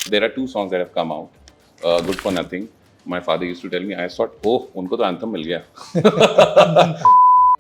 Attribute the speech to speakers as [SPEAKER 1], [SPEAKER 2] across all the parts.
[SPEAKER 1] There are two songs that have come out. Good for Nothing. My father used to tell me, I thought, oh, unko to anthem mil gaya.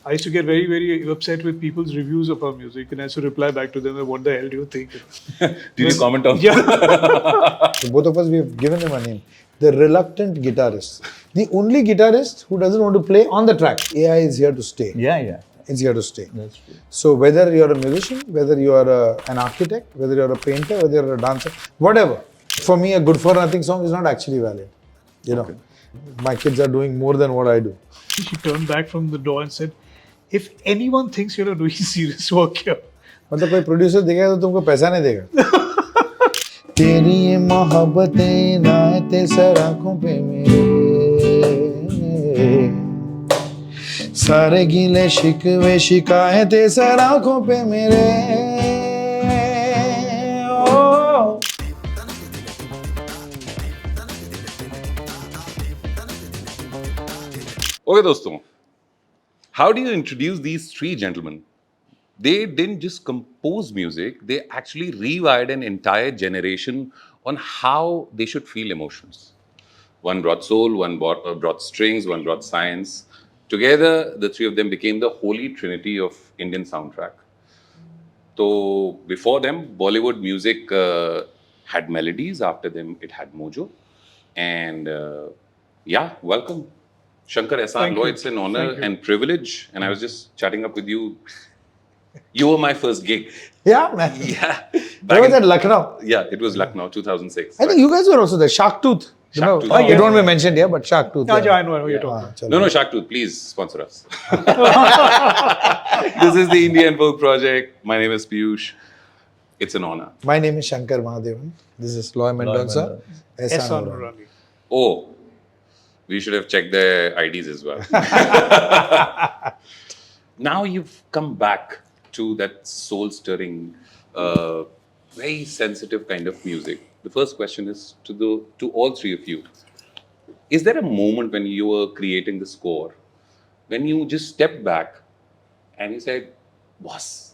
[SPEAKER 2] I used to get very, very upset with people's reviews of our music, and I used to reply back to them, what the hell do you think?
[SPEAKER 1] Did you comment on
[SPEAKER 2] Yeah.
[SPEAKER 3] So both of us, we have given him a name. The reluctant guitarist. The only guitarist who doesn't want to play on the track. AI is here to stay.
[SPEAKER 4] Yeah.
[SPEAKER 3] It's here to stay.
[SPEAKER 4] That's true.
[SPEAKER 3] So whether you're a musician, whether you are an architect, whether you're a painter, whether you're a dancer, whatever. For me, a good for nothing song is not actually valid. You know, my kids are doing more than what I do.
[SPEAKER 2] She turned back from the door and said, if anyone thinks you're not doing serious work here,
[SPEAKER 3] मतलब कोई producer देखेगा तो तुमको पैसा नहीं देगा तेरी ये मोहब्बतें नाते सर आंखों पे मेरे सारे गीले शिकवे शिकायतें सर आंखों पे मेरे ओ
[SPEAKER 1] Okay, doston. How do you introduce these three gentlemen? They didn't just compose music, they actually rewired an entire generation on how they should feel emotions. One brought soul, one brought strings, one brought science. Together, the three of them became the holy trinity of Indian soundtrack. So, before them, Bollywood music had melodies, after them, it had mojo. And yeah, welcome. Shankar-Ehsaan-Loy, it's an honor and privilege. And I was just chatting up with you. You were my first gig.
[SPEAKER 3] Yeah, man.
[SPEAKER 1] Yeah.
[SPEAKER 3] Where was that, Lucknow?
[SPEAKER 1] Yeah, it was Lucknow, 2006.
[SPEAKER 3] I think you guys were also there. Shark Tooth.
[SPEAKER 1] Shark Tooth.
[SPEAKER 3] Oh, you don't want to be mentioned here, but Shark Tooth.
[SPEAKER 2] I know what you're talking about.
[SPEAKER 1] No, Shark Tooth, please sponsor us. This is the Indian Folk Project. My name is Piyush. It's an honor.
[SPEAKER 3] My name is Shankar Mahadevan. This is Loy Mendonca.
[SPEAKER 2] Ehsaan-Loy.
[SPEAKER 1] Oh, we should have checked their IDs as well. Now you've come back to that soul-stirring, very sensitive kind of music. The first question is to all three of you. Is there a moment when you were creating the score, when you just stepped back and you said, boss,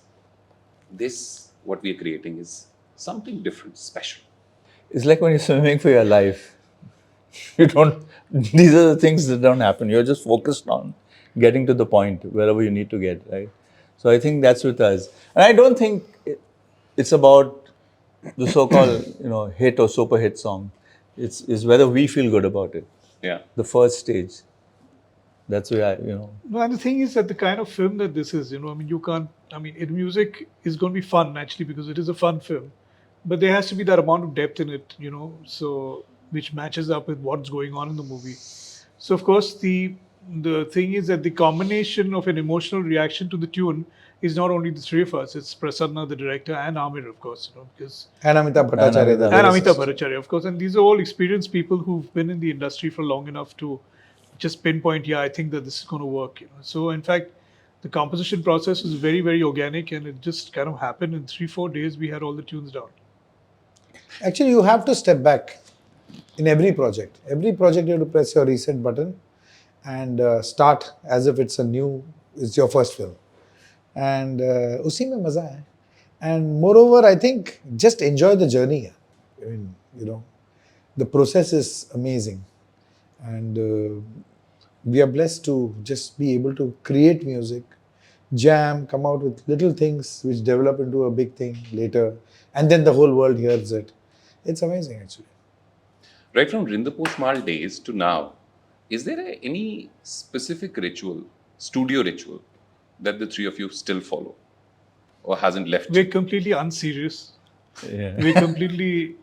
[SPEAKER 1] this, what we are creating is something different, special?
[SPEAKER 4] It's like when you're swimming for your life. These are the things that don't happen. You're just focused on getting to the point wherever you need to get, right? So I think that's with us. And I don't think it's about the so-called, hit or super hit song. It's whether we feel good about it.
[SPEAKER 1] Yeah.
[SPEAKER 4] The first stage. That's where
[SPEAKER 2] No, and the thing is that the kind of film that this is, music is going to be fun actually because it is a fun film. But there has to be that amount of depth in it, so which matches up with what's going on in the movie. So of course the thing is that the combination of an emotional reaction to the tune is not only the three of us, it's Prasanna, the director, and Aamir, of course, because
[SPEAKER 3] And Amitabh Bhattacharya.
[SPEAKER 2] and Amitabh Bhattacharya, of course, and these are all experienced people who've been in the industry for long enough to just pinpoint, I think that this is going to work. So in fact, the composition process was very, very organic, and it just kind of happened in 3-4 days. We had all the tunes down.
[SPEAKER 3] Actually, you have to step back in every project. Every project you have to press your reset button and start as if it's your first film. And usi mein maza hai. And moreover, I think just enjoy the journey. I mean, the process is amazing. And we are blessed to just be able to create music, jam, come out with little things which develop into a big thing later. And then the whole world hears it. It's amazing, actually.
[SPEAKER 1] Right from Rindapur Mal days to now, is there any specific ritual, studio ritual, that the three of you still follow or hasn't left?
[SPEAKER 2] We're completely unserious.
[SPEAKER 4] Yeah.
[SPEAKER 2] We're completely,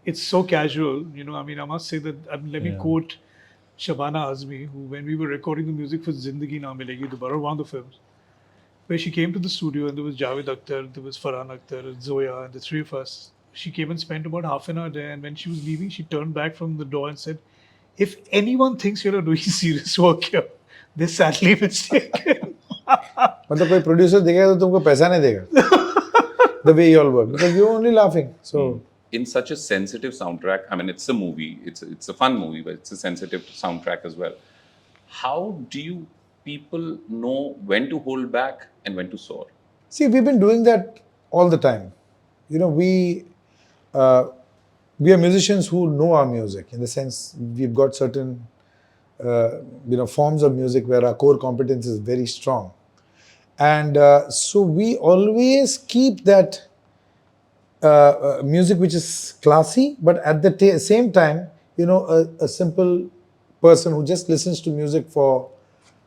[SPEAKER 2] it's so casual. I must say that, let me quote Shabana Azmi, who, when we were recording the music for Zindagi Na Milegi Dobara, one of the films, where she came to the studio and there was Javed Akhtar, there was Farhan Akhtar, Zoya, and the three of us. She came and spent about half an hour there, and when she was leaving, she turned back from the door and said, if anyone thinks you're not doing serious work here, they're sadly mistaken.
[SPEAKER 3] मतलब कोई producer देखेगा तो तुमको पैसा नहीं देगा the way you all work because you're only laughing. So
[SPEAKER 1] in such a sensitive soundtrack, it's a movie, it's a fun movie, but it's a sensitive soundtrack as well. How do you people know when to hold back and when to soar?
[SPEAKER 3] see, we've been doing that all the time. we are musicians who know our music, in the sense we've got certain forms of music where our core competence is very strong, and so we always keep that music which is classy, but at the same time, a simple person who just listens to music for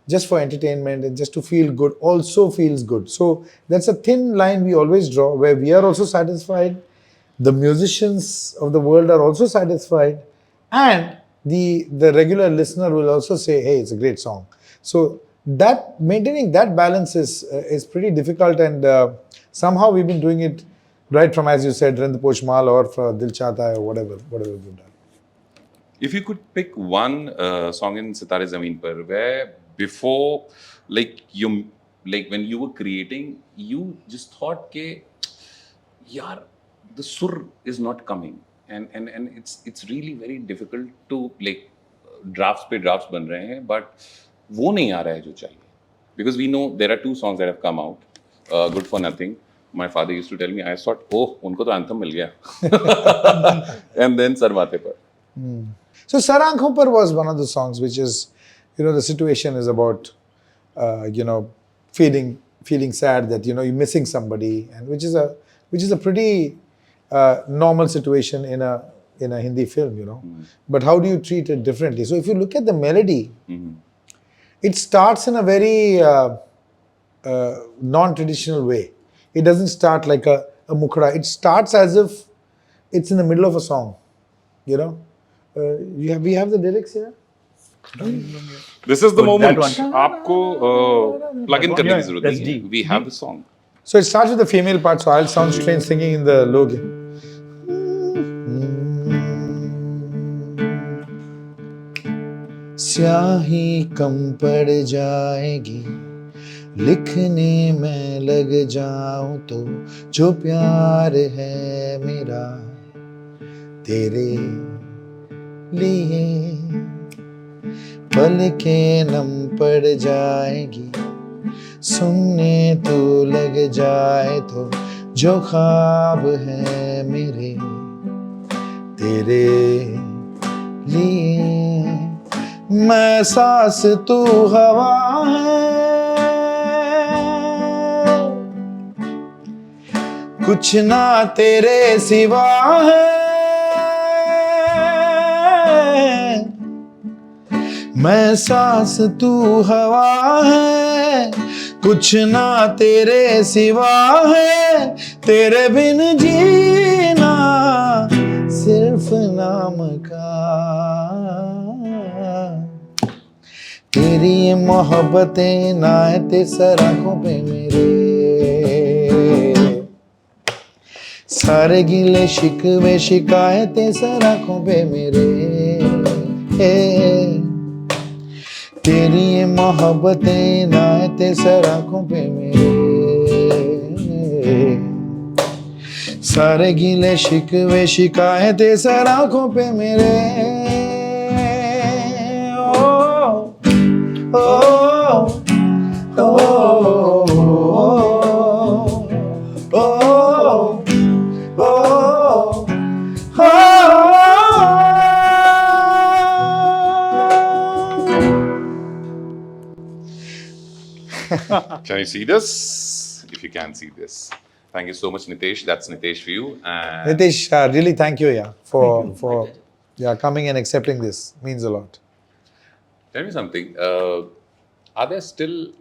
[SPEAKER 3] just for entertainment and just to feel good also feels good. So that's a thin line we always draw, where we are also satisfied, the musicians of the world are also satisfied, and the regular listener will also say, hey, it's a great song. So that maintaining that balance is pretty difficult, and somehow we've been doing it right from, as you said, Rind Poshmal or for Dil Chahta Hai or whatever we've done.
[SPEAKER 1] If you could pick one song in Sitaare Zameen Par where before, when you were creating, you just thought ke, yaar, the sur is not coming, and it's really very difficult to drafts पे drafts बन रहे हैं, but वो नहीं आ रहा है जो चाहिए. Because we know there are two songs that have come out, Good for Nothing. My father used to tell me, I thought, oh, उनको तो anthem मिल गया. And then Sarvate Par.
[SPEAKER 3] So Sar Aankhon Par was one of the songs which is, the situation is about, feeling sad that, you're missing somebody, and which is a pretty normal situation in a Hindi film, But how do you treat it differently? So if you look at the melody, it starts in a very non-traditional way. It doesn't start like a mukhra. It starts as if it's in the middle of a song, we have the lyrics here.
[SPEAKER 1] This is the
[SPEAKER 4] That
[SPEAKER 1] moment.
[SPEAKER 4] one.
[SPEAKER 1] आपको plug in करने की जरूरत
[SPEAKER 4] That's
[SPEAKER 1] नहीं है.
[SPEAKER 4] D.
[SPEAKER 1] We have the song.
[SPEAKER 3] So it starts with the female part, so I'll sound strange singing in the low gain. स्याही कम पड़ जाएगी, लिखने में लग जाऊं तो, जो प्यार है मेरा तेरे लिए, पलकें नम पड़ जाएगी, सुनने तू लग जाए तो, जो ख्वाब है मेरे तेरे लिए, मैं सांस तू हवा है, कुछ ना तेरे सिवा है, मैं सांस तू हवा है, कुछ ना तेरे सिवा है, तेरे बिन जीना सिर्फ नाम का, तेरी ये मोहब्बतें नायते सर आँखों पे मेरे, सारे गिले शिकवे शिकायतें सर आँखों पे मेरे, तेरी ये मोहब्बतें नायते सर आँखों पे मेरे, सारे गिले शिकवे शिकायतें सर आँखों पे मेरे, ओ ओ
[SPEAKER 1] Can you see this? If you can see this. Thank you so much, Nitesh. That's Nitesh for you. And
[SPEAKER 3] Nitesh, really thank you, for coming and accepting this. Means a lot.
[SPEAKER 1] tell me something. Are there still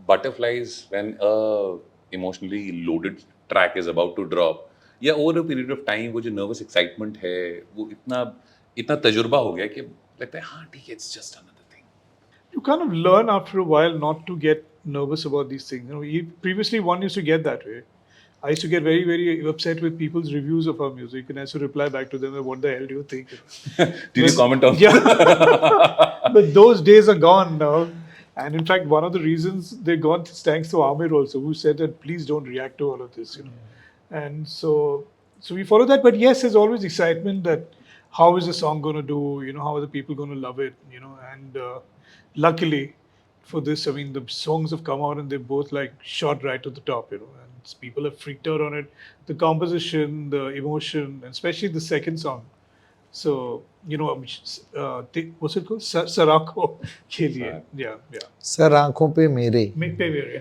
[SPEAKER 1] butterflies when a emotionally loaded track is about to drop? या over a period of time वो जो nervous excitement है वो इतना तजुर्बा हो गया कि लगता है हाँ ठीक है, it's just another thing.
[SPEAKER 2] You kind of learn after a while not to get nervous about these things. Previously one used to get that way. I used to get very, very upset with people's reviews of our music, and I used to reply back to them, what the hell do you think?
[SPEAKER 1] Did you comment on?
[SPEAKER 2] Yeah. But those days are gone now. And in fact, one of the reasons they're gone is thanks to Aamir also, who said that please don't react to all of this, And so we follow that. But yes, there's always excitement that how is the song going to do? How are the people going to love it? And luckily for this, I mean, the songs have come out and they're both like shot right to the top, And People have freaked out on it. The composition, the emotion, and especially the second song. So, what's it called? Sarako ke liye. Yeah, yeah.
[SPEAKER 3] Sir aankhon pe mere.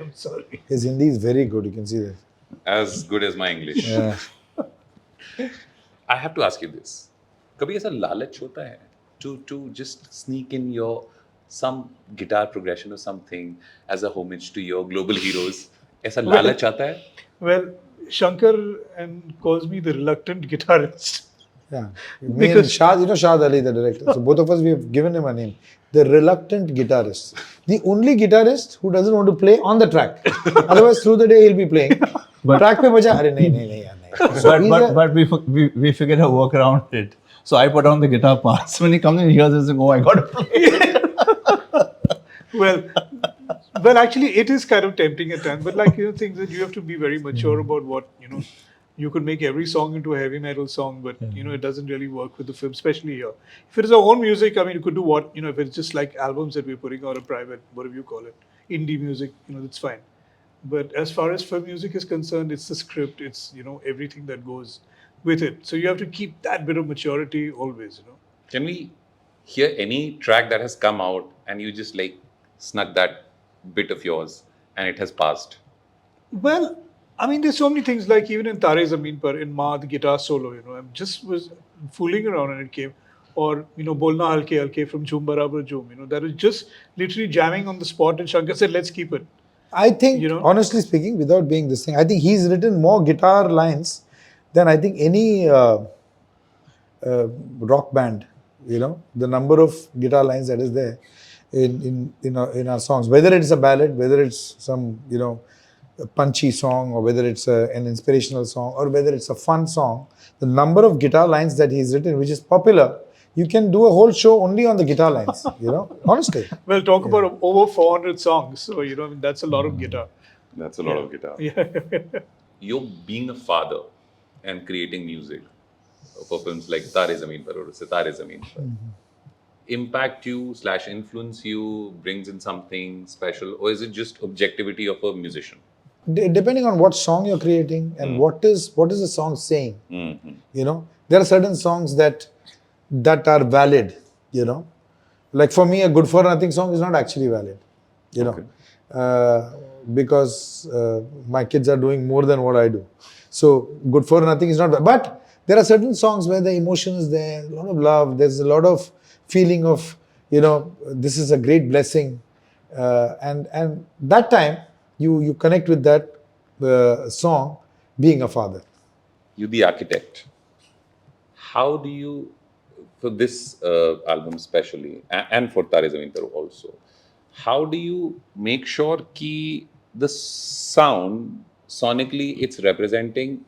[SPEAKER 2] I'm sorry.
[SPEAKER 3] His Hindi is very good. You can see that.
[SPEAKER 1] As good as my English.
[SPEAKER 3] Yeah.
[SPEAKER 1] I have to ask you this. कभी ऐसा लालच होता है to just sneak in your some guitar progression or something as a homage to your global heroes? ऐसा लालच आता है?
[SPEAKER 2] Well, Shankar and calls me the reluctant guitarist.
[SPEAKER 3] Yeah. Me and Shad, Shad Ali, the director. So both of us, we have given him a name. The reluctant guitarist. The only guitarist who doesn't want to play on the track. Otherwise, through the day, he'll be playing. Track pe baja, arey nahi. So
[SPEAKER 4] but we figured a work around it. So I put on the guitar parts. When he comes in, he hears this and oh, I got to play.
[SPEAKER 2] Well, actually, it is kind of tempting at times. But things that you have to be very mature about what, you could make every song into a heavy metal song, but, it doesn't really work with the film, especially here. If it is our own music, I mean, you could do what, if it's just like albums that we're putting out, a private, whatever you call it, indie music, that's fine. But as far as film music is concerned, it's the script, it's, everything that goes with it. So you have to keep that bit of maturity always,
[SPEAKER 1] Can we hear any track that has come out and you just snuck that bit of yours and it has passed?
[SPEAKER 2] Well, I mean, there's so many things like even in Sitaare Zameen Par, in Ma, the guitar solo, I just was fooling around and it came. Or, Bolna Halke Halke from Jhoom Barabar Jhoom, that was just literally jamming on the spot and Shankar said, let's keep it.
[SPEAKER 3] I think, honestly speaking, without being this thing, I think he's written more guitar lines than I think any rock band. The number of guitar lines that is there in our songs, whether it's a ballad, whether it's some a punchy song, or whether it's an inspirational song, or whether it's a fun song, the number of guitar lines that he's written, which is popular, you can do a whole show only on the guitar lines. Honestly.
[SPEAKER 2] Well, talk about over 400 songs, so that's a lot of guitar.
[SPEAKER 1] That's a lot of guitar.
[SPEAKER 2] Yeah.
[SPEAKER 1] You're being a father and creating music for films like Sitaare Zameen Par or Sitaare Zameen Par. Impact you / influence you, brings in something special, or is it just objectivity of a musician?
[SPEAKER 3] Depending on what song you're creating and what is the song saying. There are certain songs that are valid. Like for me, a Good for Nothing song is not actually valid. Because my kids are doing more than what I do. So Good for Nothing is not. But there are certain songs where the emotion is there, a lot of love. There's a lot of feeling of this is a great blessing, and that time you connect with that song, being a father.
[SPEAKER 1] You, the architect. How do you, for this album especially, and for Sitaare Zameen Par also, how do you make sure that the sound, sonically, it's representing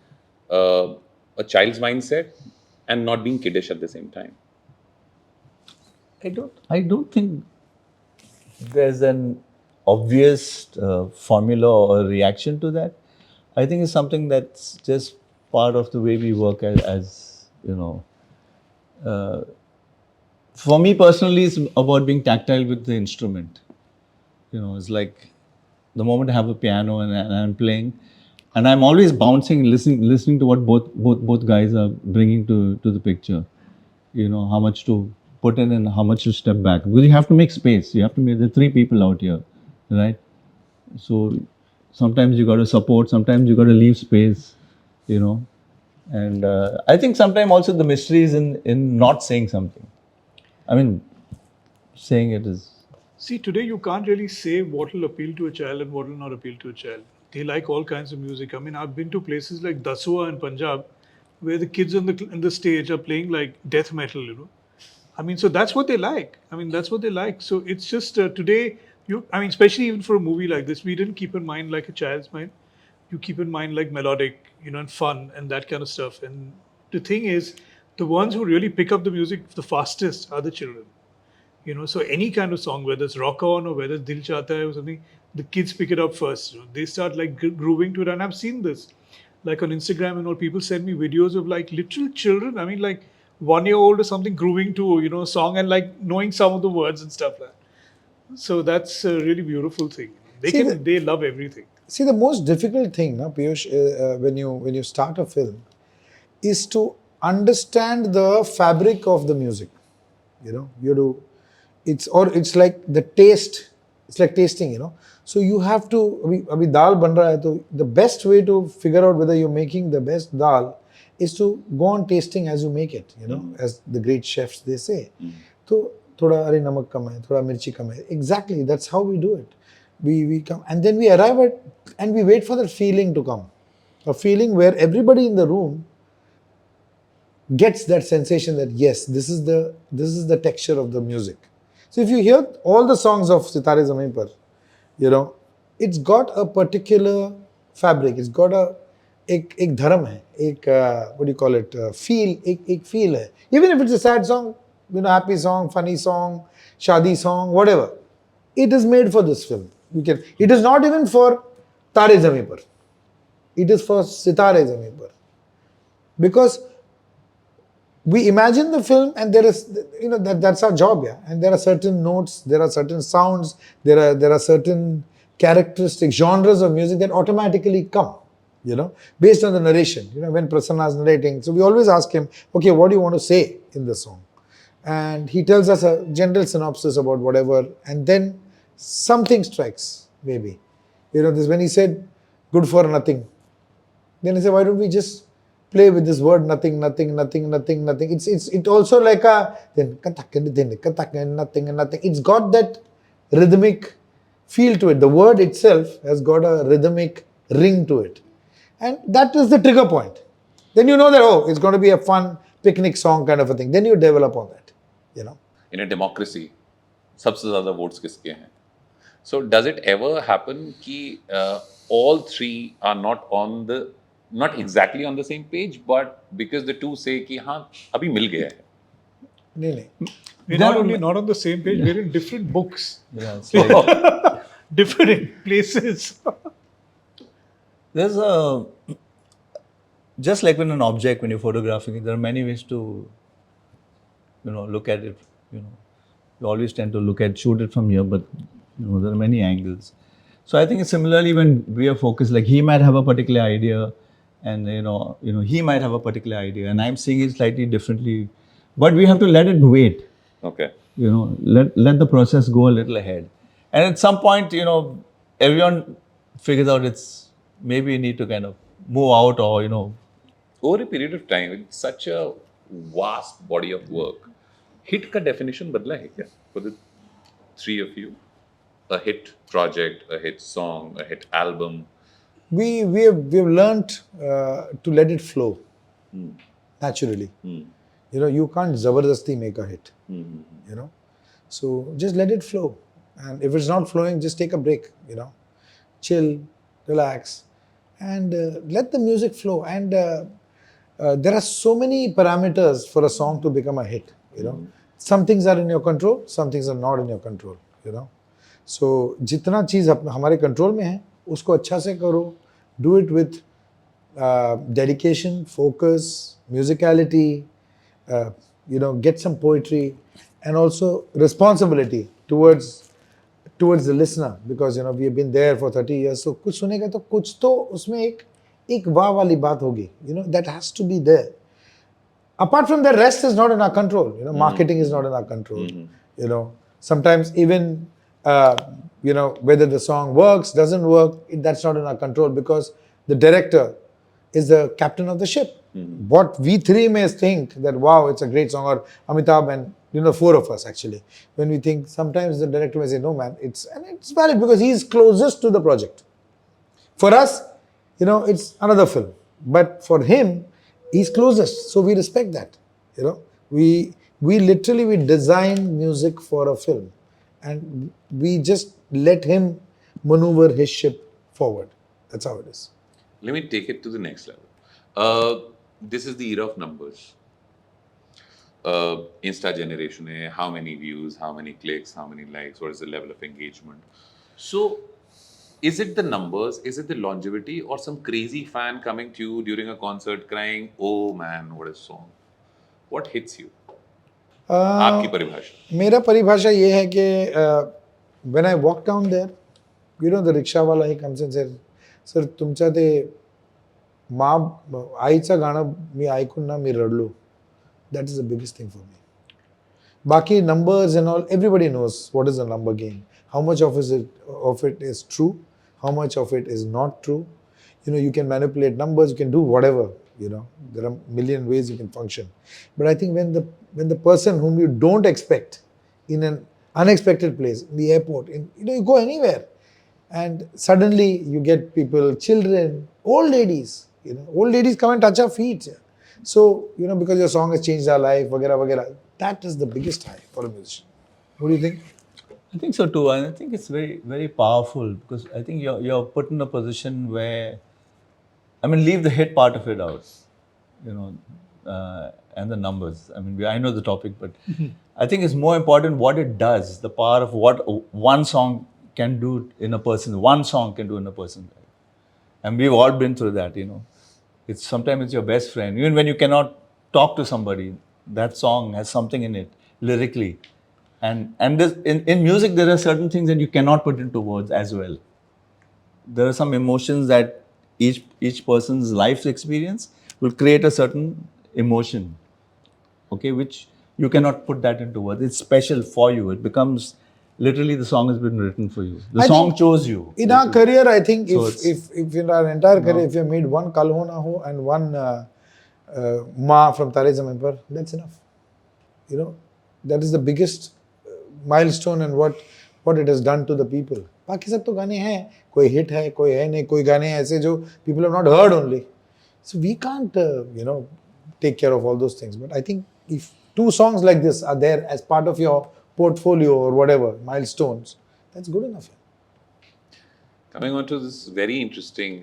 [SPEAKER 1] a child's mindset and not being kiddish at the same time?
[SPEAKER 4] I don't think there's an obvious formula or reaction to that. I think it's something that's just part of the way we work as for me personally, it's about being tactile with the instrument. It's like the moment I have a piano and I'm playing, and I'm always bouncing, listening to what both guys are bringing to the picture. How much to put in and how much to step back, because you have to make space. You have to make the three people out here, right? So sometimes you got to support, sometimes you got to leave space, and I think sometimes also the mystery is in not saying something. I mean, saying it is.
[SPEAKER 2] See, today you can't really say what will appeal to a child and what will not appeal to a child. They like all kinds of music. I mean, I've been to places like Dasua in Punjab, where the kids on the stage are playing like death metal, I mean, so that's what they like. So it's just today, especially even for a movie like this, we didn't keep in mind like a child's mind. You keep in mind like melodic, and fun and that kind of stuff. And the thing is, the ones who really pick up the music the fastest are the children. So any kind of song, whether it's rock on or whether it's Dil Chahta Hai or something, the kids pick it up first. They start like grooving to it. And I've seen this, like on Instagram and all, people send me videos of like literal children. I mean, like 1-year-old or something grooving to, a song and like knowing some of the words and stuff like that. So that's a really beautiful thing. They love everything.
[SPEAKER 3] See, the most difficult thing, na, Piyush, when you start a film, is to understand the fabric of the music. You know, you do. It's like the taste. It's like tasting. You know, so you have to. अभी दाल बन रहा है तो the best way to figure out whether you're making the best dal is to go on tasting as you make it. You know, as the great chefs they say. तो थोड़ा अरे नमक कम है, थोड़ा मिर्ची कम है. Exactly, that's how we do it. We come and then we arrive at and we wait for that feeling to come, a feeling where everybody in the room gets that sensation that yes, this is the texture of the music. So if you hear all the songs of Sitaare Zameen Par, you know, it's got a particular fabric. It's got a एक धर्म है, एक what do you call it, feel, एक feel है. Even if it's a sad song, you know, happy song, funny song, shadi song, whatever, it is made for this film. It is not even for Taare Zameen Par. It is for Sitaare Zameen Par. Because we imagine the film and there is, you know, that's our job, yeah. And there are certain notes, there are certain sounds, there are certain characteristic genres of music that automatically come, you know, based on the narration. You know, when Prasanna is narrating, so we always ask him, okay, what do you want to say in the song? And he tells us a general synopsis about whatever, and then something strikes, maybe. You know, this when he said, good for nothing. Then he said, why don't we just play with this word nothing, nothing, nothing, nothing, nothing. It's also like a then nothing and nothing. It's got that rhythmic feel to it. The word itself has got a rhythmic ring to it. And that is the trigger point. Then you know that, oh, it's going to be a fun picnic song kind of a thing. Then you develop on that, you know.
[SPEAKER 1] In a democracy, सबसे ज़्यादा votes किसके हैं? So does it ever happen कि all three are not exactly on the same page, but because the two say कि हाँ अभी मिल गया है.
[SPEAKER 3] नहीं.
[SPEAKER 2] We're not only not on the same page, we're in different books.
[SPEAKER 4] Yeah, it's like,
[SPEAKER 2] Different places.
[SPEAKER 4] there's a just like when an object, when you're photographing it, there are many ways to, you know, look at it. You know, you always tend to shoot it from here, but you know, there are many angles. So I think similarly when we are focused, like he might have a particular idea, and you know, he might have a particular idea, and I'm seeing it slightly differently, but we have to let it wait.
[SPEAKER 1] Okay.
[SPEAKER 4] You know, let the process go a little ahead, and at some point, you know, everyone figures out it's maybe you need to kind of move out, or you know,
[SPEAKER 1] Over a period of time, it's such a vast body of work. Hit का definition बदला है क्या for the three of you? A hit project, a hit song, a hit album.
[SPEAKER 3] We've learned to let it flow naturally. You know, you can't zabardasti make a hit. You know, so just let it flow. And if it's not flowing, just take a break. You know, chill, relax, and let the music flow. And there are so many parameters for a song to become a hit. You know, some things are in your control, some things are not in your control. You know, so जितना चीज़ हमारे control में है, उसको अच्छा से करो. Do it with dedication, focus, musicality. You know, get some poetry, and also responsibility towards the listener, because you know we have been there for 30 years. So कुछ सुनेगा तो कुछ तो उसमें एक वाह वाली बात होगी. You know, that has to be there. Apart from the rest is not in our control. You know, marketing is not in our control. You know, sometimes even you know, whether the song works, doesn't work, that's not in our control, because the director is the captain of the ship. What we three may think that, wow, it's a great song, or Amitabh and, you know, four of us actually. When we think, sometimes the director may say, no man, it's valid because he's closest to the project. For us, you know, it's another film. But for him, he's closest. So we respect that. You know, we literally design music for a film. And we just let him maneuver his ship forward. That's how it is.
[SPEAKER 1] Let me take it to the next level. This is the era of numbers. Insta generation hai, how many views, how many clicks, how many likes, what is the level of engagement. So, is it the numbers, is it the longevity, or some crazy fan coming to you during a concert crying, oh man, what a song? What hits you? आपकी परिभाषा.
[SPEAKER 3] मेरा परिभाषा ये है कि when I walk down there, you know, the rickshaw wala, he comes and says, sir तुमच्या ते आईचं गाणं मी ऐकून ना मी रडलो. That is the biggest thing for me. Baki numbers and all, everybody knows what is a number game. How much of it is true, how much of it is not true. You can manipulate numbers, you can do whatever. There are a million ways you can function. But I think when the person whom you don't expect in an unexpected place, in the airport, you go anywhere, and suddenly you get people, children, old ladies. Old ladies come and touch our feet. So, because your song has changed our life, vagera, vagera, that is the biggest high for a musician. What do you think?
[SPEAKER 4] I think so too, and I think it's very, very powerful because I think you're put in a position where, I mean, leave the hit part of it out, and the numbers. I mean, I know the topic, but I think it's more important what it does, the power of what one song can do in a person. One song can do in a person's life, and we've all been through that, Sometimes it's your best friend. Even when you cannot talk to somebody, that song has something in it, lyrically. And this, in music, there are certain things that you cannot put into words as well. There are some emotions that each person's life's experience will create a certain emotion, okay, which you cannot put that into words. It's special for you. It becomes, literally, the song has been written for you. The song chose you.
[SPEAKER 3] In our career, I think if in our entire career, if you made one Kal Ho Na Ho and one Ma from Sitaare Zameen Par, that's enough. That is the biggest milestone and what it has done to the people. बाकी सब तो गाने हैं, कोई hit है, कोई है नहीं, कोई गाने ऐसे जो people have not heard only. So we can't, take care of all those things. But I think if 2 songs like this are there as part of your portfolio or whatever, milestones, that's good enough.
[SPEAKER 1] Coming on to this very interesting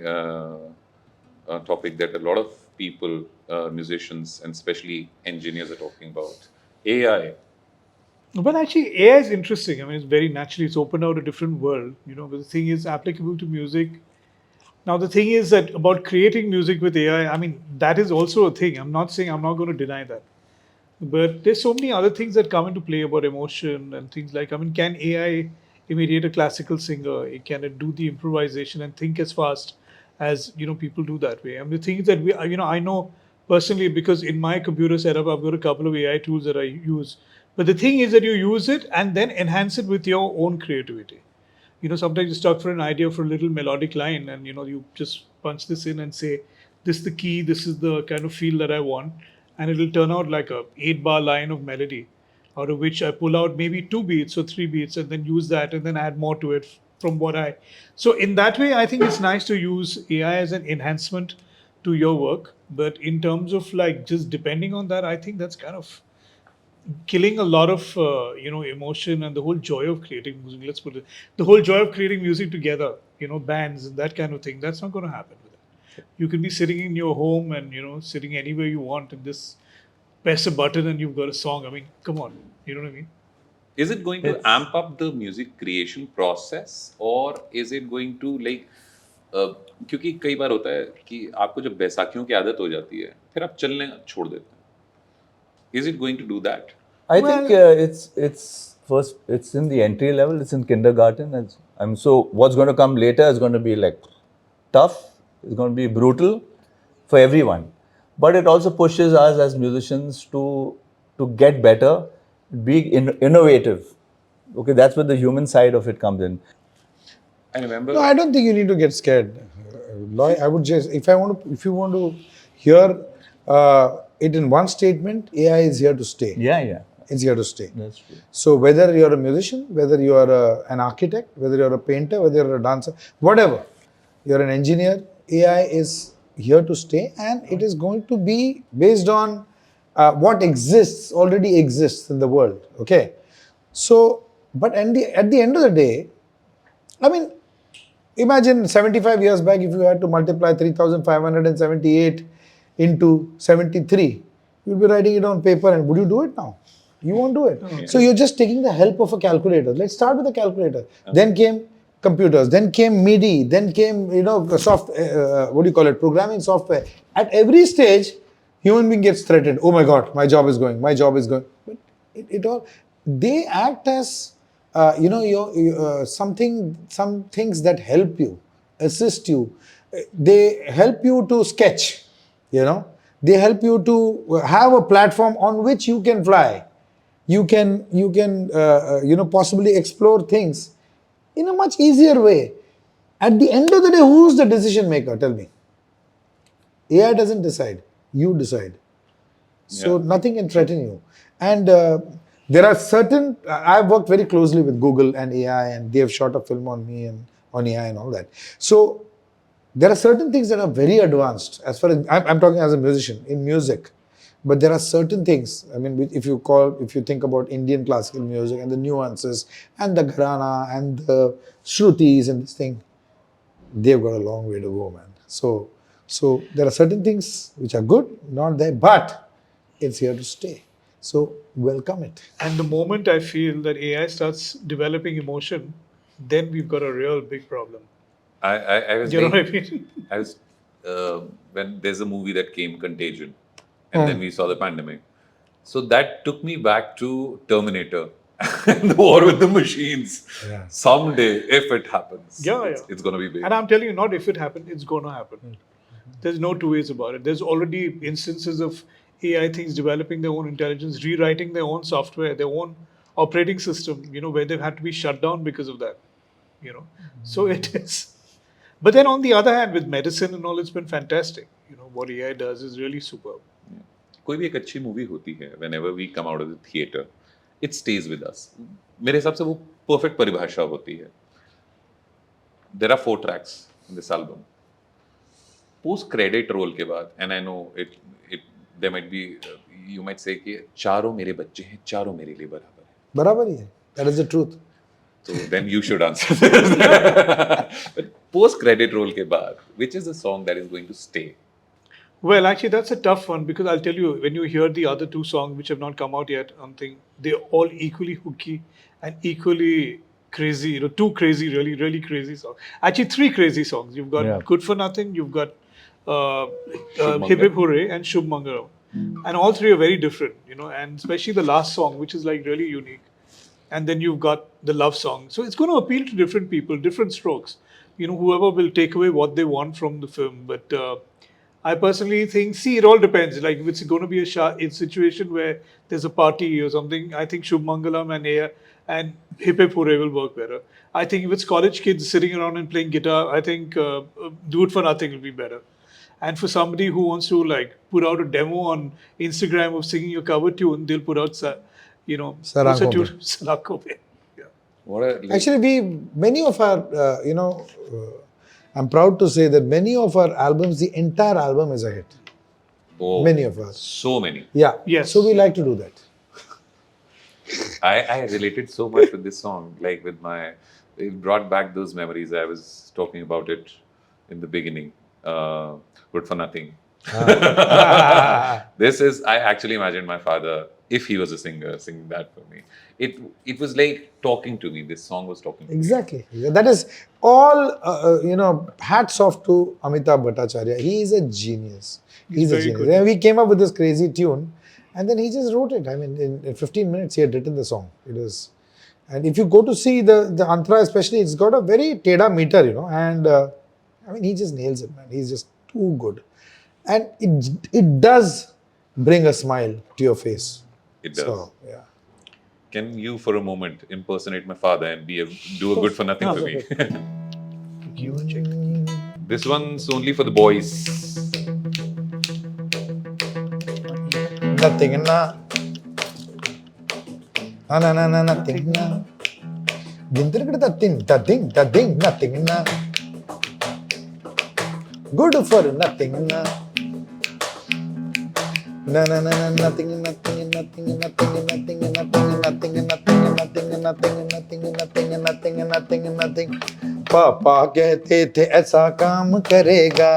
[SPEAKER 1] topic that a lot of people, musicians and especially engineers are talking about, AI.
[SPEAKER 2] Well, actually, AI is interesting. I mean, it's very naturally, it's opened out a different world, but the thing is applicable to music. Now, the thing is that about creating music with AI, I mean, that is also a thing. I'm not saying, I'm not going to deny that. But there's so many other things that come into play about emotion and things like, I mean, can AI imitate a classical singer? Can it do the improvisation and think as fast as, people do that way? I mean, the thing is that I know personally, because in my computer setup, I've got a couple of AI tools that I use. But the thing is that you use it and then enhance it with your own creativity. Sometimes you're stuck for an idea for a little melodic line and, you just punch this in and say, this is the key, this is the kind of feel that I want. And it'll turn out like a 8-bar line of melody, out of which I pull out maybe 2 beats or 3 beats and then use that and then add more to it from what I... So in that way, I think it's nice to use AI as an enhancement to your work. But in terms of like just depending on that, I think that's kind of killing a lot of emotion and the whole joy of creating music. Let's put it, the whole joy of creating music together, bands and that kind of thing. That's not going to happen with it. You can be sitting in your home and sitting anywhere you want and just press a button and you've got a song. I mean, come on, you know what I mean?
[SPEAKER 1] Is it going to amp up the music creation process, or is it going to like क्योंकि कई बार होता है कि आपको जब बैसाखियों की आदत हो जाती है फिर आप चलने छोड़ देते हैं. Is it going to do that?
[SPEAKER 4] I think it's in the entry level. It's in kindergarten. So what's going to come later is going to be like tough. It's going to be brutal for everyone. But it also pushes us as musicians to get better, be innovative. Okay, that's where the human side of it comes in.
[SPEAKER 1] I remember.
[SPEAKER 3] No, I don't think you need to get scared. Loy, I would just, if you want to hear it in one statement, AI is here to stay.
[SPEAKER 4] Yeah.
[SPEAKER 3] It's here to stay.
[SPEAKER 4] That's true.
[SPEAKER 3] So whether you're a musician, whether you are an architect, whether you're a painter, whether you're a dancer, whatever, you're an engineer, AI is here to stay, and it is going to be based on what already exists in the world. Okay. So, but at the end of the day, I mean, imagine 75 years back, if you had to multiply 3,578 into 73, you'd be writing it on paper, and would you do it now? You won't do it. Okay. So you're just taking the help of a calculator. Let's start with a calculator. Okay. Then came computers, then came MIDI, then came, programming software. At every stage, human being gets threatened. Oh my God, my job is going. But they act as, some things that help you. assist you. They help you to sketch, you know. They help you to have a platform on which you can fly. You can possibly explore things in a much easier way. At the end of the day, who's the decision maker? Tell me. AI doesn't decide. You decide. So
[SPEAKER 1] Yeah.
[SPEAKER 3] nothing can threaten you. And there are certain, I've worked very closely with Google and AI, and they have shot a film on me and on AI and all that. So there are certain things that are very advanced as far as, I'm talking as a musician, in music. But there are certain things, I mean, if you think about Indian classical music and the nuances and the gharana and the shrutis and this thing, they've got a long way to go, man. So there are certain things which are good, not there, but it's here to stay. So welcome it.
[SPEAKER 2] And the moment I feel that AI starts developing emotion, then we've got a real big problem.
[SPEAKER 1] I was
[SPEAKER 2] You know
[SPEAKER 1] very-
[SPEAKER 2] what I mean?
[SPEAKER 1] I was when there's a movie that came, Contagion, and then we saw the pandemic. So that took me back to Terminator and the war with the machines.
[SPEAKER 3] Yeah.
[SPEAKER 1] Someday, if it happens,
[SPEAKER 2] Yeah,
[SPEAKER 1] it's going to be big.
[SPEAKER 2] And I'm telling you, not if it happened, it's going to happen. There's no two ways about it. There's already instances of AI things developing their own intelligence, rewriting their own software, their own operating system, where they've had to be shut down because of that. So it is. But then on the other hand, with medicine and all, it's been fantastic. What AI does is really superb.
[SPEAKER 1] कोई भी एक अच्छी movie होती है whenever we come out of the theater, it stays with us. मेरे हिसाब से वो perfect परिभाषा होती है. There are 4 tracks in this album. Post credit roll के बाद, and I know it there might be you might say कि चारों मेरे बच्चे हैं, चारों मेरे लिए बराबर हैं.
[SPEAKER 3] बराबर ही है. That is the truth.
[SPEAKER 1] So then you should answer this. But post credit roll के बाद, which is a song that is going to stay?
[SPEAKER 2] Well, actually, that's a tough one because I'll tell you, when you hear the other 2 songs which have not come out yet, they're all equally hooky and equally crazy. 2 crazy, really, really crazy songs. Actually, 3 crazy songs. You've got Good for Nothing, you've got Hip Hip Hooray, and Shubh Mangalam. And all 3 are very different, and especially the last song, which is like really unique. And then you've got the love song. So it's going to appeal to different people, different strokes. Whoever will take away what they want from the film. But I personally think, it all depends. Like, if it's going to be a situation where there's a party or something, I think Shubh Mangalam and Hip Hip Hooray will work better. I think if it's college kids sitting around and playing guitar, I think Do It For Nothing will be better. And for somebody who wants to put out a demo on Instagram of singing your cover tune, they'll put out, Salako Pe. Yeah.
[SPEAKER 3] Actually, many of our, I'm proud to say that many of our albums, the entire album is a hit.
[SPEAKER 1] Oh,
[SPEAKER 3] Many of us.
[SPEAKER 1] So many.
[SPEAKER 3] Yeah.
[SPEAKER 2] Yes.
[SPEAKER 3] So we like to do that.
[SPEAKER 1] I related so much with this song, it brought back those memories. I was talking about it in the beginning. Good for Nothing. This is, I actually imagined my father, if he was a singer, singing that for me. It was like talking to me. This song was talking to me.
[SPEAKER 3] Exactly. That is all, hats off to Amitabh Bhattacharya. He is a genius. He's a
[SPEAKER 2] very
[SPEAKER 3] genius.
[SPEAKER 2] good.
[SPEAKER 3] And we came up with this crazy tune, and then he just wrote it. I mean, in 15 minutes, he had written the song. It was, and if you go to see the Antra especially, it's got a very teda meter, and I mean, he just nails it, man. He's just too good. And it does bring a smile to your face.
[SPEAKER 1] It does.
[SPEAKER 3] So, yeah.
[SPEAKER 1] Can you, for a moment, impersonate my father and do a good for nothing for me? This one's only for the boys.
[SPEAKER 3] Nothing na. Na nothing na. Ding, nothing na. Good for nothing na. Nothing. पापा कहते थे ऐसा काम करेगा,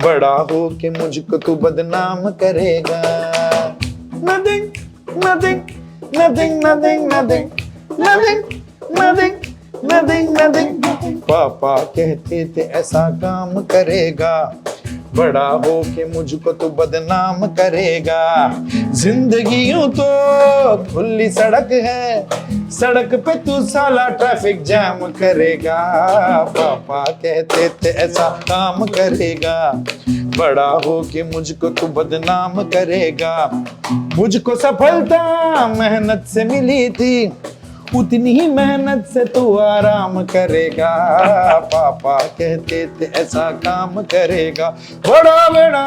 [SPEAKER 3] बड़ा हो के मुझको तू बदनाम करेगा. Nothing. पापा कहते थे ऐसा काम करेगा, बड़ा हो के मुझको तो बदनाम करेगा। जिंदगी यूं तो खुली सड़क है, सड़क पे तू साला ट्रैफिक जैम करेगा। पापा कहते थे ऐसा काम करेगा, बड़ा हो के मुझको तू बदनाम करेगा। मुझको सफलता मेहनत से मिली थी, उतनी ही मेहनत से तू आराम करेगा। पापा कहते थे ऐसा काम करेगा, बड़ा बड़ा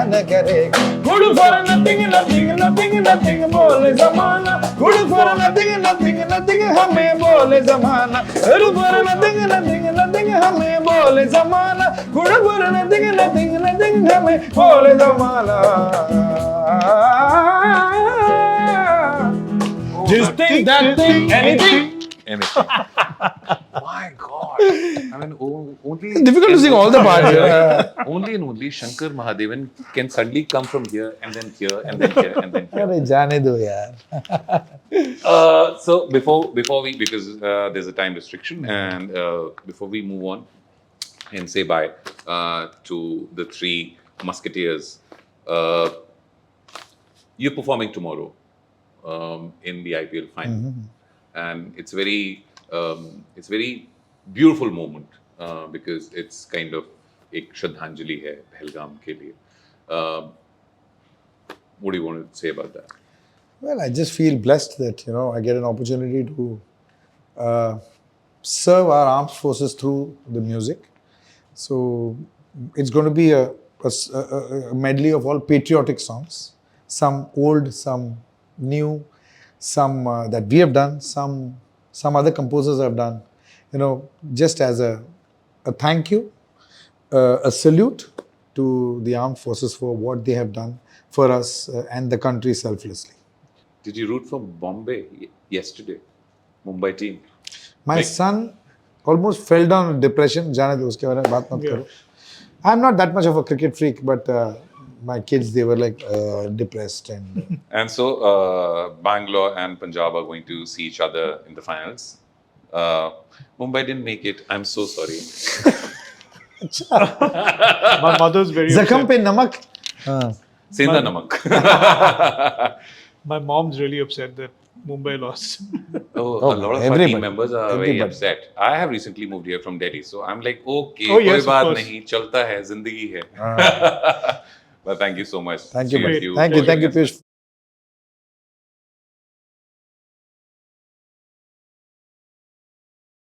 [SPEAKER 3] न करेगा। Good for nothing nothing nothing nothing बोले जमाना, good for nothing nothing nothing हमें बोले जमाना। Good for nothing nothing nothing हमें बोले जमाना, good for nothing nothing nothing हमें बोले जमाना। Just think, that thing, anything.
[SPEAKER 1] Anything. My God. I mean, only.
[SPEAKER 3] It's difficult to sing all the parts.
[SPEAKER 1] Only and only Shankar Mahadevan can suddenly come from here and then here and then here and then here.
[SPEAKER 3] अरे जाने दो यार.
[SPEAKER 1] So before we, because there's a time restriction, and before we move on and say bye to the three musketeers, you're performing tomorrow in the IPL final, and it's very beautiful moment because it's kind of एक श्रद्धांजलि है पहलगाम के लिए. What do you want to say about that?
[SPEAKER 3] Well, I just feel blessed that I get an opportunity to serve our armed forces through the music. So it's going to be a medley of all patriotic songs, some old, some new, some that we have done, some other composers have done. Just as a thank you, a salute to the armed forces for what they have done for us and the country selflessly.
[SPEAKER 1] Did you root for Bombay yesterday? Mumbai team.
[SPEAKER 3] My son almost fell down in depression. जाने दो उसके बारे में बात मत करो. I'm not that much of a cricket freak, but my kids, they were like depressed and.
[SPEAKER 1] And so Bangalore and Punjab are going to see each other in the finals. Mumbai didn't make it. I'm so sorry.
[SPEAKER 2] My mother's very
[SPEAKER 3] जख्म
[SPEAKER 2] upset.
[SPEAKER 3] पे नमक.
[SPEAKER 1] Senda namak.
[SPEAKER 2] My mom's really upset that Mumbai lost.
[SPEAKER 1] A lot of our
[SPEAKER 3] everybody.
[SPEAKER 1] team members are very
[SPEAKER 3] Everybody.
[SPEAKER 1] upset. I have recently moved here from Delhi, so I'm like, okay,
[SPEAKER 2] Oh, yes,
[SPEAKER 1] कोई
[SPEAKER 2] of
[SPEAKER 1] बात
[SPEAKER 2] course.
[SPEAKER 1] नहीं, चलता है, जिंदगी है. But thank you so much.
[SPEAKER 3] Thank you,
[SPEAKER 1] Cheers
[SPEAKER 3] buddy.
[SPEAKER 1] to you
[SPEAKER 3] Thank you,
[SPEAKER 1] for
[SPEAKER 3] Piyush.